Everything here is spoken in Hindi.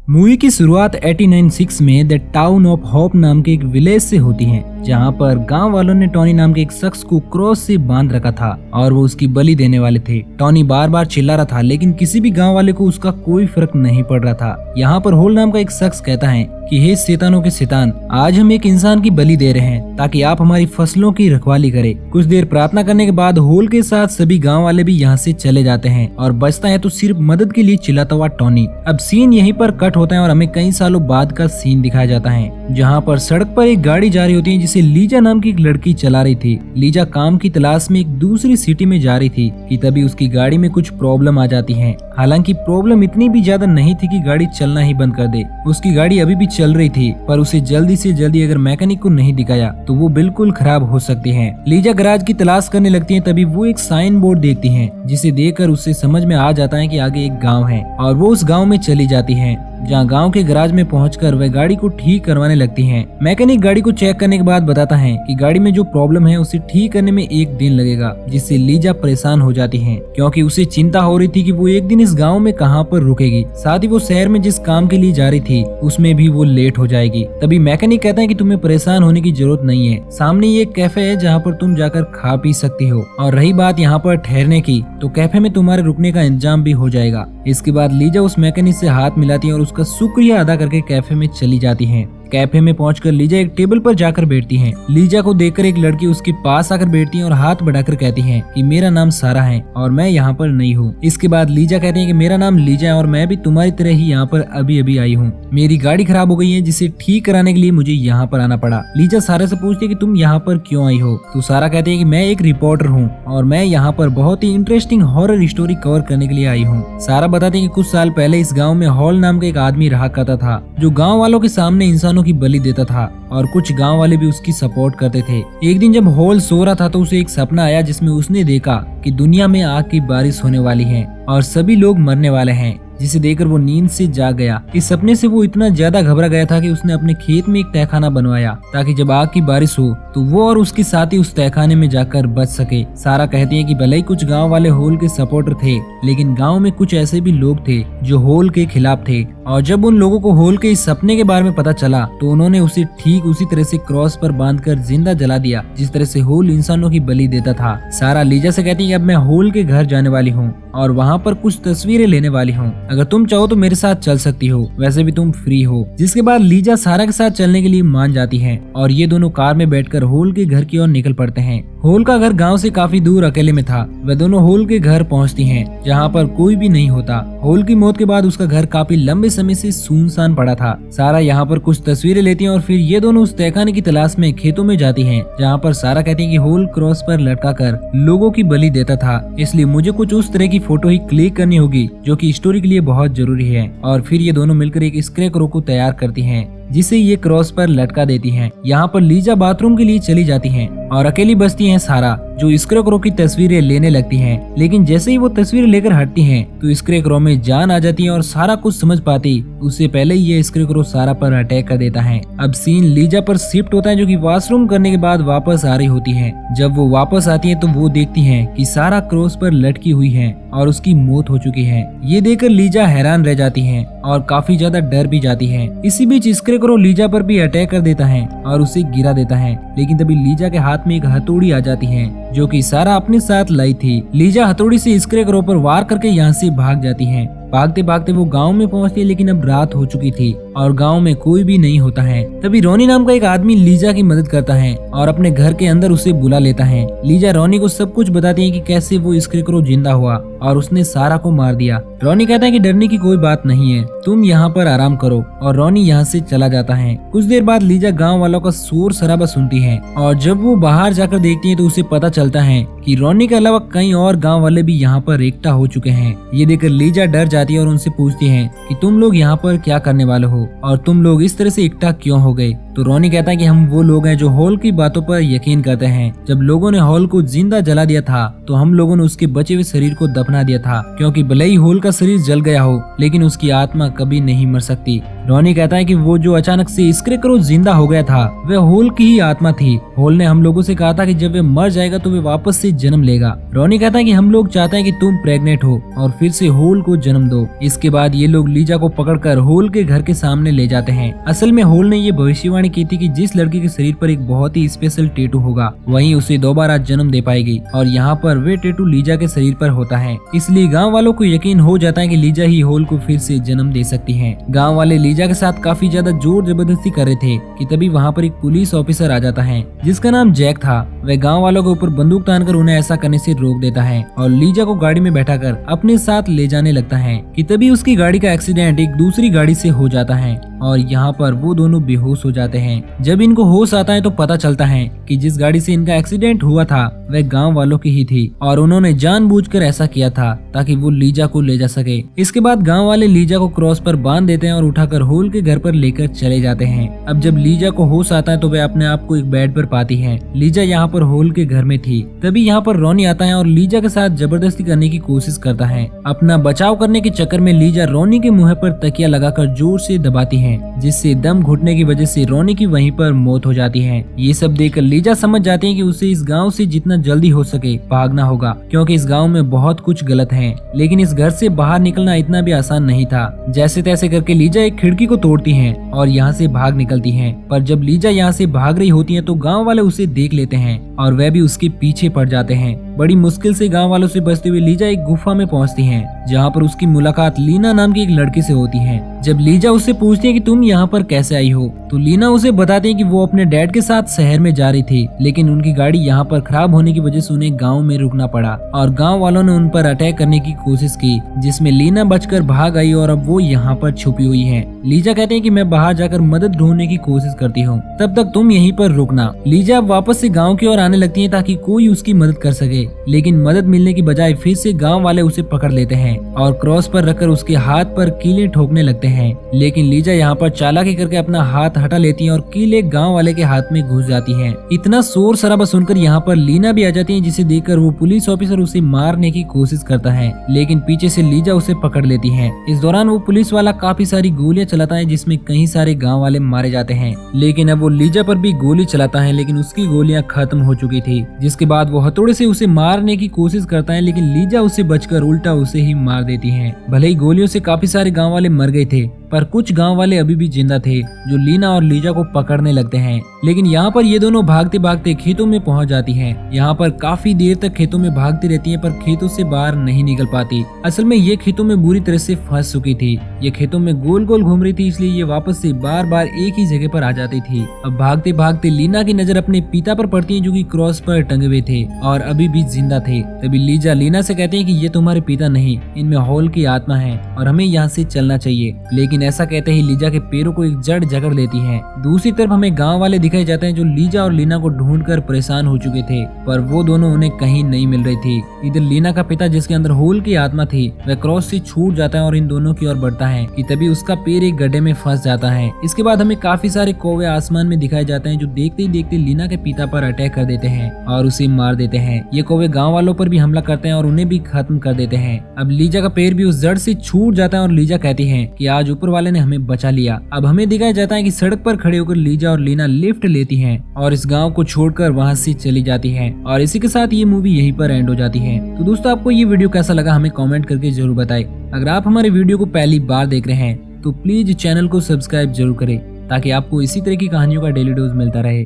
मूवी की शुरुआत 1896 में द टाउन ऑफ होप नाम के एक विलेज से होती है, जहां पर गांव वालों ने टॉनी नाम के एक शख्स को क्रॉस से बांध रखा था और वो उसकी बलि देने वाले थे। टॉनी बार बार चिल्ला रहा था, लेकिन किसी भी गांव वाले को उसका कोई फर्क नहीं पड़ रहा था। यहाँ पर होल नाम का एक शख्स कहता है कि हे शैतानों के शैतान, आज हम एक इंसान की बलि दे रहे हैं ताकि आप हमारी फसलों की रखवाली करें। कुछ देर प्रार्थना करने के बाद होल के साथ सभी गांव वाले भी यहाँ से चले जाते हैं और बचता है तो सिर्फ मदद के लिए चिल्लाता हुआ टॉनी। अब सीन यहीं पर कट होता है और हमें कई सालों बाद का सीन दिखाया जाता है, जहाँ पर सड़क पर एक गाड़ी जा रही होती है जिसे लीजा नाम की एक लड़की चला रही थी। लीजा काम की तलाश में एक दूसरी सिटी में जा रही थी कि तभी उसकी गाड़ी में कुछ प्रॉब्लम आ जाती है। हालांकि प्रॉब्लम इतनी भी ज्यादा नहीं थी कि गाड़ी चलना ही बंद कर दे। उसकी गाड़ी अभी भी चल रही थी, पर उसे जल्दी से जल्दी अगर मैकेनिक को नहीं दिखाया तो वो बिल्कुल खराब हो सकती है। लीजा गैराज की तलाश करने लगती है, तभी वो एक साइन बोर्ड देखती है, जिसे देखकर उसे समझ में आ जाता है कि आगे एक गांव है और वो उस गांव में चली जाती है, जहाँ गांव के गैराज में पहुंचकर वह गाड़ी को ठीक करवाने लगती हैं। मैकेनिक गाड़ी को चेक करने के बाद बताता है कि गाड़ी में जो प्रॉब्लम है उसे ठीक करने में 1 दिन लगेगा, जिससे लीजा परेशान हो जाती है, क्योंकि उसे चिंता हो रही थी कि वो एक दिन इस गांव में कहां पर रुकेगी। साथ ही वो शहर में जिस काम के लिए जा रही थी उसमें भी वो लेट हो जाएगी। तभी मैकेनिक कहता है कि तुम्हें परेशान होने की जरूरत नहीं है, सामने ये कैफे है जहाँ पर तुम जाकर खा पी सकती हो, और रही बात यहाँ पर ठहरने की तो कैफे में तुम्हारे रुकने का इंतजाम भी हो जाएगा। इसके बाद लीजा उस मैकेनिक से हाथ मिलाती है और उसका शुक्रिया अदा करके कैफे में चली जाती हैं। कैफे में पहुंचकर लीजा एक टेबल पर जाकर बैठती हैं। लीजा को देखकर एक लड़की उसके पास आकर बैठती है और हाथ बढ़ाकर कहती है कि मेरा नाम सारा है और मैं यहाँ पर नई हूँ। इसके बाद लीजा कहती है कि मेरा नाम लीजा है और मैं भी तुम्हारी तरह ही यहाँ पर अभी अभी आई हूँ। मेरी गाड़ी खराब हो गई है, जिसे ठीक कराने के लिए मुझे यहाँ पर आना पड़ा। लीजा सारा से पूछती है कि तुम यहाँ पर क्यों आई हो, तो सारा कहती है कि मैं एक रिपोर्टर हूँ और मैं यहाँ पर बहुत ही इंटरेस्टिंग हॉरर स्टोरी कवर करने के लिए आई हूँ। सारा बताती है कि कुछ साल पहले इस गाँव में हॉल नाम का एक आदमी रहा करता था, जो गाँव वालों के सामने इंसानों की बलि देता था और कुछ गांव वाले भी उसकी सपोर्ट करते थे। एक दिन जब हॉल सो रहा था तो उसे एक सपना आया, जिसमें उसने देखा कि दुनिया में आग की बारिश होने वाली है और सभी लोग मरने वाले हैं, जिसे देखकर वो नींद से जाग गया। इस सपने से वो इतना ज्यादा घबरा गया था कि उसने अपने खेत में एक तहखाना बनवाया ताकि जब आग की बारिश हो तो वो और उसके साथी उस तहखाने में जाकर बच सके। सारा कहती है कि भले ही कुछ गांव वाले होल के सपोर्टर थे, लेकिन गांव में कुछ ऐसे भी लोग थे जो होल के खिलाफ थे, और जब उन लोगों को होल के इस सपने के बारे में पता चला तो उन्होंने उसे ठीक उसी तरह से क्रॉस पर बांधकर जिंदा जला दिया जिस तरह से होल इंसानों की बलि देता था। सारा लीजा से कहती है कि अब मैं होल के घर जाने वाली हूँ और वहाँ पर कुछ तस्वीरें लेने वाली हूँ, अगर तुम चाहो तो मेरे साथ चल सकती हो, वैसे भी तुम फ्री हो। जिसके बाद लीजा सारा के साथ चलने के लिए मान जाती है और ये दोनों कार में बैठकर होल के घर की ओर निकल पड़ते हैं। होल का घर गांव से काफी दूर अकेले में था। वे दोनों होल के घर पहुंचती हैं, जहां पर कोई भी नहीं होता। होल की मौत के बाद उसका घर काफी लंबे समय से सुनसान पड़ा था। सारा यहाँ पर कुछ तस्वीरें लेती है और फिर ये दोनों उस तहखाने की तलाश में खेतों में जाती हैं, जहाँ पर सारा कहती है कि होल क्रॉस पर लटका कर लोगों की बलि देता था, इसलिए मुझे कुछ उस तरह की फोटो ही क्लिक करनी होगी जो कि स्टोरी के लिए बहुत जरूरी है। और फिर ये दोनों मिलकर एक स्क्रैकरो को तैयार करती हैं, जिसे ये क्रॉस पर लटका देती हैं। यहाँ पर लीजा बाथरूम के लिए चली जाती हैं और अकेली बचती हैं सारा, जो स्क्रैकरो की तस्वीरें लेने लगती हैं। लेकिन जैसे ही वो तस्वीरें लेकर हटती हैं तो स्क्रैकरो में जान आ जाती है और सारा कुछ समझ पाती उससे पहले ही ये स्क्रैकरो सारा पर अटैक कर देता है। अब सीन लीजा पर शिफ्ट होता है, जो कि वॉशरूम करने के बाद वापस आ रही होती है। जब वो वापस आती है तो वो देखती है कि सारा क्रॉस पर लटकी हुई है और उसकी मौत हो चुकी है। ये देखकर लीजा हैरान रह जाती है और काफी ज्यादा डर भी जाती है। इसी बीच स्क्रैकरो लीजा पर भी अटैक कर देता है और उसे गिरा देता है, लेकिन तभी लीजा के हाथ में एक हथौड़ी आ जाती है जो कि सारा अपने साथ लाई थी। लीजा हथौड़ी से स्क्रैकरो पर वार करके यहाँ से भाग जाती है। भागते भागते वो गांव में पहुंचती है, लेकिन अब रात हो चुकी थी और गांव में कोई भी नहीं होता है। तभी रोनी नाम का एक आदमी लीजा की मदद करता है और अपने घर के अंदर उसे बुला लेता है। लीजा रोनी को सब कुछ बताती है कि कैसे वो स्क्रैकरो जिंदा हुआ और उसने सारा को मार दिया। रोनी कहता है कि डरने की कोई बात नहीं है, तुम यहाँ पर आराम करो, और रोनी यहाँ से चला जाता है। कुछ देर बाद लीजा गाँव वालों का शोर शराबा सुनती है और जब वो बाहर जाकर देखती है तो उसे पता चलता है कि रोनी के अलावा कई और गाँव वाले भी यहाँ पर इकट्ठा हो चुके हैं। ये देखकर लीजा डर जाती है और उनसे पूछती है कि तुम लोग यहाँ पर क्या करने वाले हो और तुम लोग इस तरह से इकट्ठा क्यों हो गए। तो रोनी कहता है कि हम वो लोग हैं जो हॉल की बातों पर यकीन करते हैं। जब लोगों ने हॉल को जिंदा जला दिया था तो हम लोगों ने उसके बचे हुए शरीर को दफना दिया था, क्योंकि भले ही हॉल का शरीर जल गया हो लेकिन उसकी आत्मा कभी नहीं मर सकती। रोनी कहता है कि वो जो अचानक से स्केरक्रो जिंदा हो गया था वह हॉल की ही आत्मा थी। हॉल ने हम लोगों से कहा था कि जब वे मर जाएगा तो वे वापस से जन्म लेगा। रोनी कहता है कि हम लोग चाहते हैं कि तुम प्रेग्नेंट हो और फिर से हॉल को जन्म दो। इसके बाद ये लोग लीजा को पकड़कर हॉल के घर के सामने ले जाते हैं। असल में हॉल ने ये भविष्यवाणी की थी कि जिस लड़की के शरीर पर एक बहुत ही स्पेशल टैटू होगा वही उसे दोबारा जन्म दे पाएगी, और यहाँ पर वे टैटू लीजा के शरीर पर होता है। इसलिए गाँव वालों को यकीन हो जाता है कि लीजा ही हॉल को फिर से जन्म दे सकती है। गाँव वाले लीजा के साथ काफी ज्यादा जोर जबरदस्ती कर रहे थे कि तभी वहाँ पर एक पुलिस ऑफिसर आ जाता है जिसका नाम जैक था। वह गाँव वालों के ऊपर बंदूक तानकर उन्हें ऐसा करने से रोक देता है और लीजा को गाड़ी में बैठाकर अपने साथ ले जाने लगता है कि तभी उसकी गाड़ी का एक्सीडेंट एक दूसरी गाड़ी से हो जाता है और यहाँ पर वो दोनों बेहोश हो जाते हैं। जब इनको होश आता है तो पता चलता है कि जिस गाड़ी से इनका एक्सीडेंट हुआ था वह गांव वालों की ही थी और उन्होंने जानबूझकर ऐसा किया था ताकि वो लीजा को ले जा सके। इसके बाद गांव वाले लीजा को क्रॉस पर बांध देते हैं और उठाकर हॉल के घर पर लेकर चले जाते हैं। अब जब लीजा को होश आता है तो वह अपने आप को एक बेड पर पाती है। लीजा यहाँ पर हॉल के घर में थी। तभी यहाँ पर रोनी आता है और लीजा के साथ जबरदस्ती करने की कोशिश करता है। अपना बचाव करने के चक्कर में लीजा रोनी के मुंह पर तकिया लगाकर जोर से दबाती है, जिससे दम घुटने की वजह से रोनी की वहीं पर मौत हो जाती है। ये सब देखकर लीजा समझ जाती है कि उसे इस गांव से जितना जल्दी हो सके भागना होगा, क्योंकि इस गांव में बहुत कुछ गलत है। लेकिन इस घर से बाहर निकलना इतना भी आसान नहीं था। जैसे तैसे करके लीजा एक खिड़की को तोड़ती है और यहाँ से भाग निकलती है। पर जब लीजा यहाँ से भाग रही होती है तो गाँव वाले उसे देख लेते हैं और वह भी उसके पीछे पड़ जाते हैं। बड़ी मुश्किल से गांव वालों से बचते हुए लीजा एक गुफा में पहुंचती है, जहां पर उसकी मुलाकात लीना नाम की एक लड़की से होती है। जब लीजा उससे पूछती है कि तुम यहाँ पर कैसे आई हो, तो लीना उसे बताती है कि वो अपने डैड के साथ शहर में जा रही थी, लेकिन उनकी गाड़ी यहाँ पर खराब होने की वजह से उन्हें गाँव में रुकना पड़ा और गाँव वालों ने उन पर अटैक करने की कोशिश की, जिसमें लीना बचकर भाग आई और अब वो यहाँ पर छुपी हुई है। लीजा कहते हैं कि मैं बाहर जाकर मदद ढूंढने की कोशिश करती हूँ, तब तक तुम यहीं पर रुकना। लीजा वापस से गाँव की ओर आने लगती है ताकि कोई उसकी मदद कर सके, लेकिन मदद मिलने की बजाय फिर से गांव वाले उसे पकड़ लेते हैं और क्रॉस पर रखकर उसके हाथ पर कीले ठोकने लगते हैं। लेकिन लीजा यहाँ पर चालाकी करके अपना हाथ हटा लेती है और कीले गांव वाले के हाथ में घुस जाती हैं। इतना शोर शराबा सुनकर यहाँ पर लीना भी आ जाती है, जिसे देखकर वो पुलिस ऑफिसर उसे मारने की कोशिश करता है, लेकिन पीछे से लीजा उसे पकड़ लेती है। इस दौरान वो पुलिस वाला काफी सारी गोलियां चलाता है, जिसमें कई सारे गाँव वाले मारे जाते हैं। लेकिन अब वो लीजा पर भी गोली चलाता है, लेकिन उसकी गोलियां खत्म हो चुकी थी। जिसके बाद वो हथौड़े से उसे मारने की कोशिश करता है, लेकिन लीजा उसे बचकर उल्टा उसे ही मार देती है। भले ही गोलियों से काफी सारे गांव वाले मर गए थे, पर कुछ गांव वाले अभी भी जिंदा थे जो लीना और लीजा को पकड़ने लगते हैं। लेकिन यहाँ पर ये दोनों भागते भागते खेतों में पहुंच जाती हैं। यहाँ पर काफी देर तक खेतों में भागती रहती हैं, पर खेतों से बाहर नहीं निकल पाती। असल में ये खेतों में बुरी तरह से फंस चुकी थी। ये खेतों में गोल गोल घूम रही थी, इसलिए ये वापस से बार बार एक ही जगह पर आ जाती थी। अब भागते भागते लीना की नजर अपने पिता पर पड़ती है, जो कि क्रॉस पर टंगे हुए थे और अभी भी जिंदा थे। तभी लीजा लीना से कहते हैं कि ये तुम्हारे पिता नहीं, इनमें हॉल की आत्मा है और हमें यहाँ से चलना चाहिए। लेकिन ऐसा कहते ही लीजा के पैरों को एक जड़ जकड़ लेती है। दूसरी तरफ हमें गांव वाले दिखाए जाते हैं जो लीजा और लीना को ढूंढकर परेशान हो चुके थे, पर वो दोनों उन्हें कहीं नहीं मिल रही थी। इधर लीना का पिता, जिसके अंदर हॉल की आत्मा थी, वह क्रॉस से छूट जाता है और इन दोनों की ओर बढ़ता है कि तभी उसका पैर एक गड्ढे में फंस जाता है। इसके बाद हमें काफी सारे कौवे आसमान में दिखाए जाते हैं, जो देखते ही देखते लीना के पिता पर अटैक कर देते हैं और उसे मार देते हैं। ये कौवे गाँव वालों पर भी हमला करते हैं और उन्हें भी खत्म कर देते हैं। अब लीजा का पैर भी उस जड़ से छूट जाता है और लीजा कहती है कि आज ऊपर वाले ने हमें बचा लिया। अब हमें दिखाया जाता है कि सड़क पर खड़े होकर लीजा और लीना लिफ्ट लेती हैं और इस गांव को छोड़कर वहां से चली जाती हैं। और इसी के साथ ये मूवी यहीं पर एंड हो जाती है। तो दोस्तों, आपको ये वीडियो कैसा लगा हमें कमेंट करके जरूर बताएं। अगर आप हमारे वीडियो को पहली बार देख रहे हैं तो प्लीज चैनल को सब्सक्राइब जरूर करें, ताकि आपको इसी तरह की कहानियों का डेली डोज मिलता रहे।